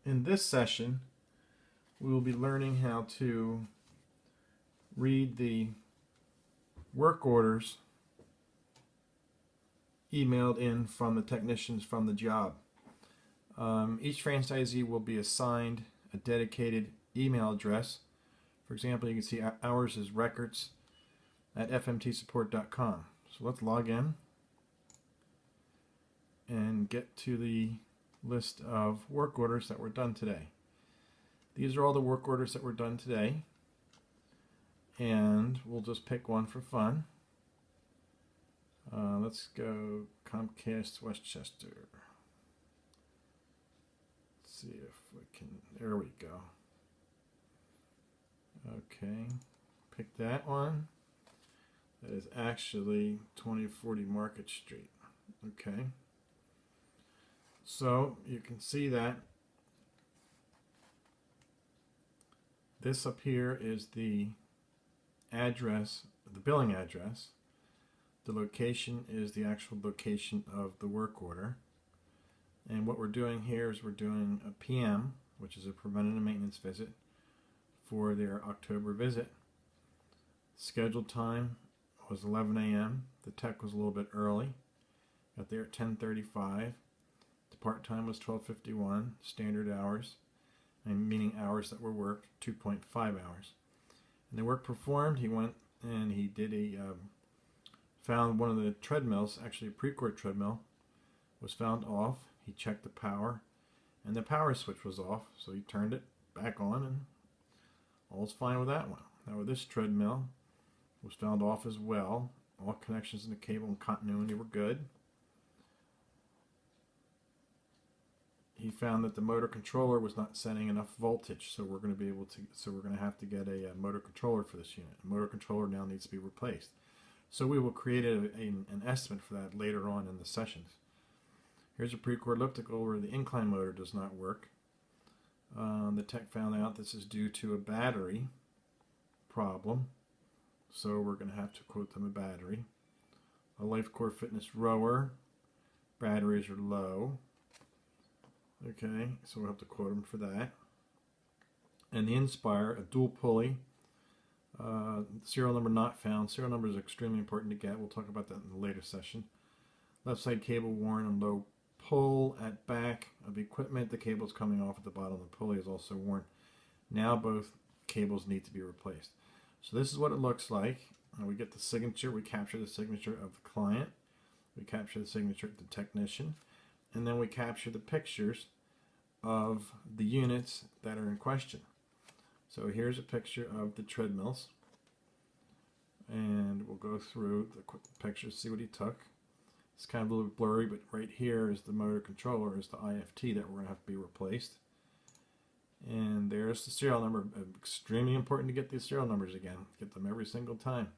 In this session, we will be learning how to read the work orders emailed in from the technicians from the job. Each franchisee will be assigned a dedicated email address. For example, you can see ours is records@fmtsupport.com. So let's log in and get to the list of work orders that were done today. These are all the work orders that were done today, and we'll just pick one for fun. Let's go Comcast Westchester. Let's see if we can, there we go. Okay, pick that one. That is actually 2040 Market Street. Okay. So you can see that this up here is the address, the billing address. The location is the actual location of the work order. And what we're doing here is we're doing a PM, which is a preventative maintenance visit for their October visit. Scheduled time was 11 a.m. The tech was a little bit early. Got there at 10:35. Part time was 12:51, standard hours, and meaning hours that were worked, 2.5 hours. And the work performed, he went and he did found one of the treadmills, actually a Precourt treadmill, was found off. He checked the power, and the power switch was off, so he turned it back on, and all's fine with that one. Now with this treadmill, was found off as well. All connections in the cable and continuity were good. He found that the motor controller was not sending enough voltage, so we're going to have to get a motor controller for this unit. The motor controller now needs to be replaced. So we will create an estimate for that later on in the sessions. Here's a Precourt elliptical where the incline motor does not work. The tech found out this is due to a battery problem, so we're going to have to quote them a battery. A LifeCore Fitness rower, batteries are low. Okay, so we'll have to quote them for that. And the Inspire, a dual pulley, serial number not found. Serial number is extremely important to get. We'll talk about that in the later session. Left side cable worn and low pull at back of equipment. The cable is coming off at the bottom. The pulley is also worn. Now both cables need to be replaced. So this is what it looks like. We get the signature. We capture the signature of the client. We capture the signature of the technician. And then we capture the pictures of the units that are in question. So here's a picture of the treadmills, and we'll go through the quick pictures, see what he took. It's kind of a little blurry, but right here is the motor controller, is the IFT that we're going to have to be replaced. And there's the serial number. Extremely important to get these serial numbers again. Get them every single time.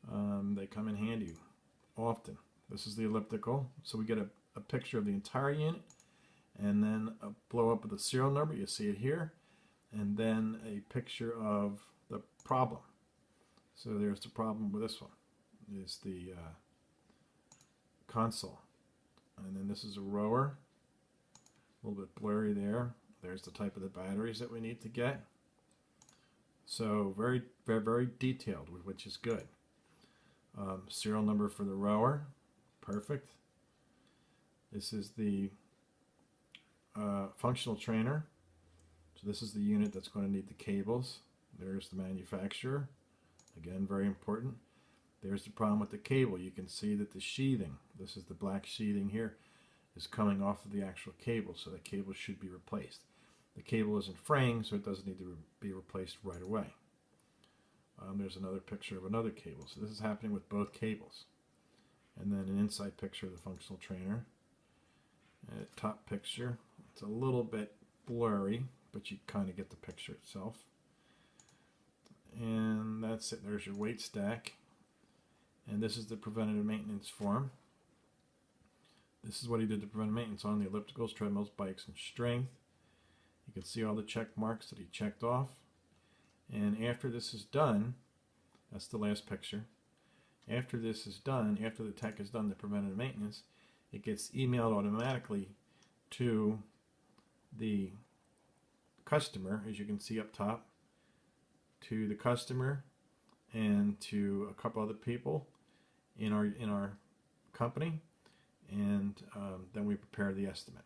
They come in handy often. This is the elliptical, so we get a picture of the entire unit, and then a blow up of the serial number. You see it here, and then a picture of the problem. So there's the problem with this one. Is the console, and then this is a rower. A little bit blurry there. There's the type of the batteries that we need to get. So very, very, very detailed, which is good. Serial number for the rower, perfect. This is the functional trainer. So this is the unit that's going to need the cables. There's the manufacturer. Again, very important. There's the problem with the cable. You can see that the sheathing, this is the black sheathing here, is coming off of the actual cable. So the cable should be replaced. The cable isn't fraying, so it doesn't need to be replaced right away. There's another picture of another cable. So this is happening with both cables. And then an inside picture of the functional trainer. And top picture, it's a little bit blurry, but you kind of get the picture itself. And that's it. There's your weight stack. And this is the preventative maintenance form. This is what he did the preventative maintenance on: the ellipticals, treadmills, bikes, and strength. You can see all the check marks that he checked off. And after this is done, that's the last picture. After this is done, after the tech has done the preventative maintenance, it gets emailed automatically to the customer, as you can see up top, to the customer and to a couple other people in our company, and then we prepare the estimate.